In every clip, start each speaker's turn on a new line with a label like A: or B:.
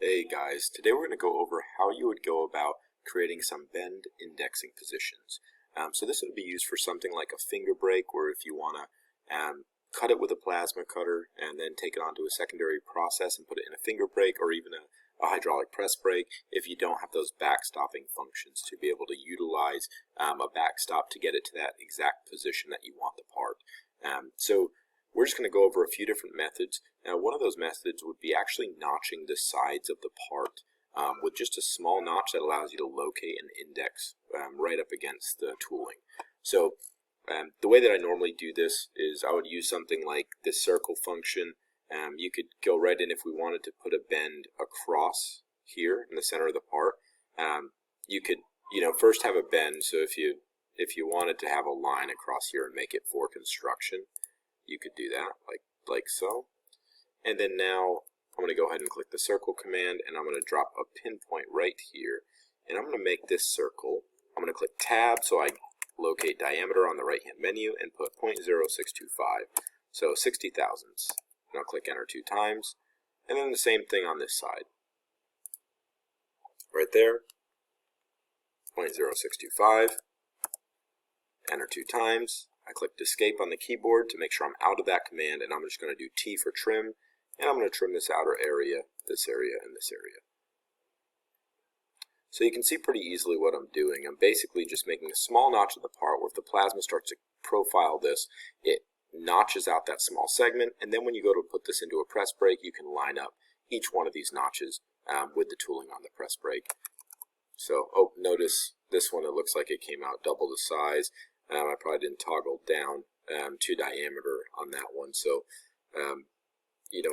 A: Hey guys, today we're going to go over how you would go about creating some bend indexing positions. So this would be used for something like a finger break, where if you want to cut it with a plasma cutter and then take it onto a secondary process and put it in a finger break or even a hydraulic press brake, if you don't have those backstopping functions to be able to utilize a backstop to get it to that exact position that you want the part. So we're just going to go over a few different methods. Now, one of those methods would be actually notching the sides of the part with just a small notch that allows you to locate an index right up against the tooling. So the way that I normally do this is I would use something like this circle function. You could go right in if we wanted to put a bend across here in the center of the part. You could, first have a bend. So if you wanted to have a line across here and make it for construction, you could do that like so. And then now I'm going to go ahead and click the circle command, and I'm going to drop a pinpoint right here, and I'm going to make this circle. I'm going to click tab so I locate diameter on the right hand menu and put 0.0625, so 60 thousandths. And I'll click enter 2 times, and then the same thing on this side. Right there, 0.0625, enter 2 times. I clicked escape on the keyboard to make sure I'm out of that command, and I'm just going to do T for trim, and I'm going to trim this outer area, this area, and this area. So you can see pretty easily what I'm doing. I'm basically just making a small notch of the part where if the plasma starts to profile this, it notches out that small segment, and then when you go to put this into a press brake, you can line up each one of these notches with the tooling on the press brake. So, notice this one, it looks like it came out double the size. I probably didn't toggle down to diameter on that one, so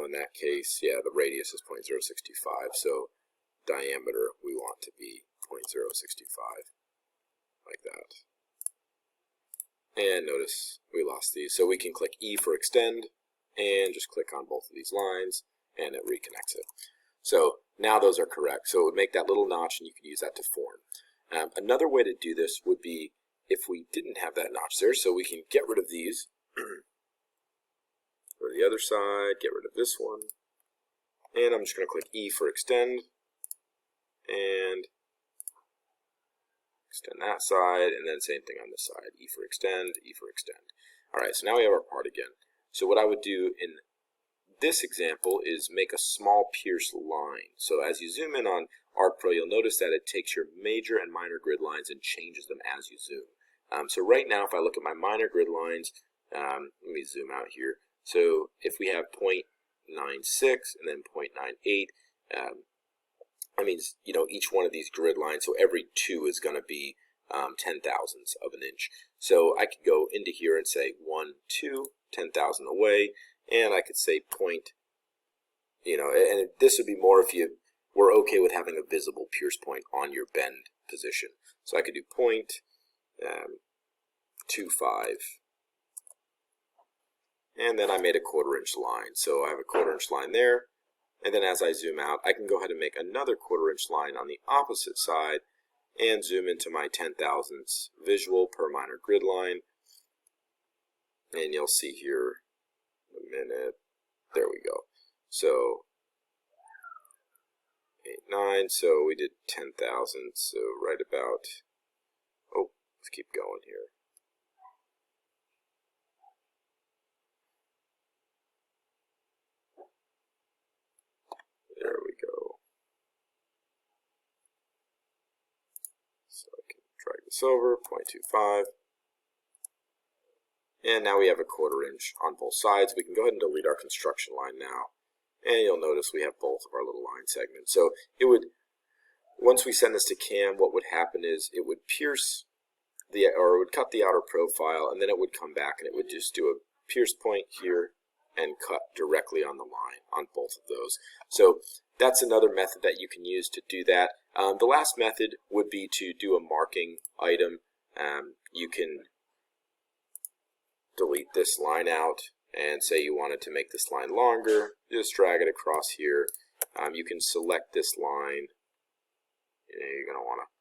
A: in that case, yeah, the radius is 0.065, so diameter we want to be 0.065, like that. And notice we lost these, so we can click E for extend and just click on both of these lines, and it reconnects it. So now those are correct, so it would make that little notch, and you can use that to form. Another way to do this would be if we didn't have that notch there, so we can get rid of these. Go to the other side, get rid of this one, and I'm just going to click E for extend, and extend that side, and then same thing on this side, E for extend, E for extend. Alright, so now we have our part again. So what I would do in this example is make a small pierced line. So as you zoom in on ArcPro, you'll notice that it takes your major and minor grid lines and changes them as you zoom. So right now, if I look at my minor grid lines, let me zoom out here. So if we have 0.96 and then 0.98, that means each one of these grid lines, so every 2 is going to be 10 thousandths of an inch. So I could go into here and say 1, 2, 10,000 away, and I could say point, and this would be more if you were okay with having a visible pierce point on your bend position. So I could do 0.25, and then I made a 1/4 inch line. So I have a 1/4 inch line there, and then as I zoom out, I can go ahead and make another 1/4 inch line on the opposite side and zoom into my 10 thousandths visual per minor grid line, and you'll see here in a minute. There we go. So 8, 9, so we did 10 thousandths, so right about, let's keep going here. There we go. So I can drag this over, 0.25. And now we have a 1/4 inch on both sides. We can go ahead and delete our construction line now. And you'll notice we have both of our little line segments. So it would, once we send this to CAM, what would happen is it would pierce it would cut the outer profile, and then it would come back and it would just do a pierce point here and cut directly on the line on both of those. So that's another method that you can use to do that. The last method would be to do a marking item. You can delete this line out and say you wanted to make this line longer, just drag it across here. You can select this line. You're going to want to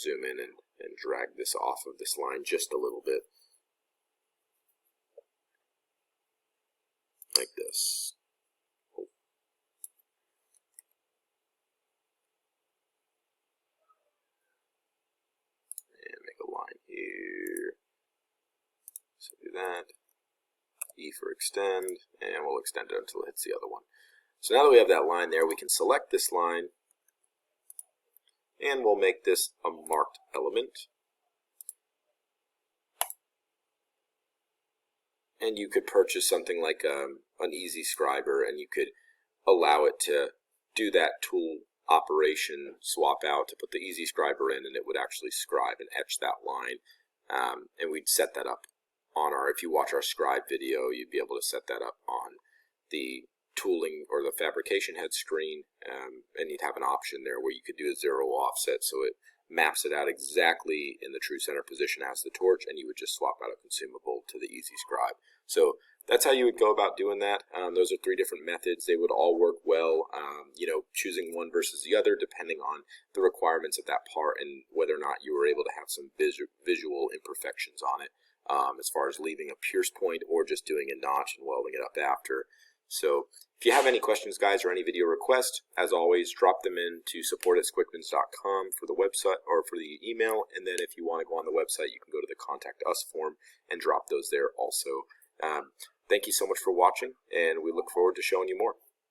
A: zoom in and drag this off of this line just a little bit, like this. that. E for extend, and we'll extend it until it hits the other one. So now that we have that line there, we can select this line, and we'll make this a marked element. And you could purchase something like an easy scriber, and you could allow it to do that tool operation swap out to put the easy scriber in, and it would actually scribe and etch that line. And we'd set that up on our, if you watch our scribe video, you'd be able to set that up on the tooling or the fabrication head screen, and you'd have an option there where you could do a 0 offset, so it maps it out exactly in the true center position as the torch, and you would just swap out a consumable to the easy scribe. So that's how you would go about doing that. Those are 3 different methods. They would all work well, choosing one versus the other depending on the requirements of that part and whether or not you were able to have some visual imperfections on it, as far as leaving a pierce point or just doing a notch and welding it up after. So if you have any questions, guys, or any video requests, as always, drop them in to support@squickmons.com for the website or for the email. And then if you want to go on the website, you can go to the Contact Us form and drop those there also. Thank you so much for watching, and we look forward to showing you more.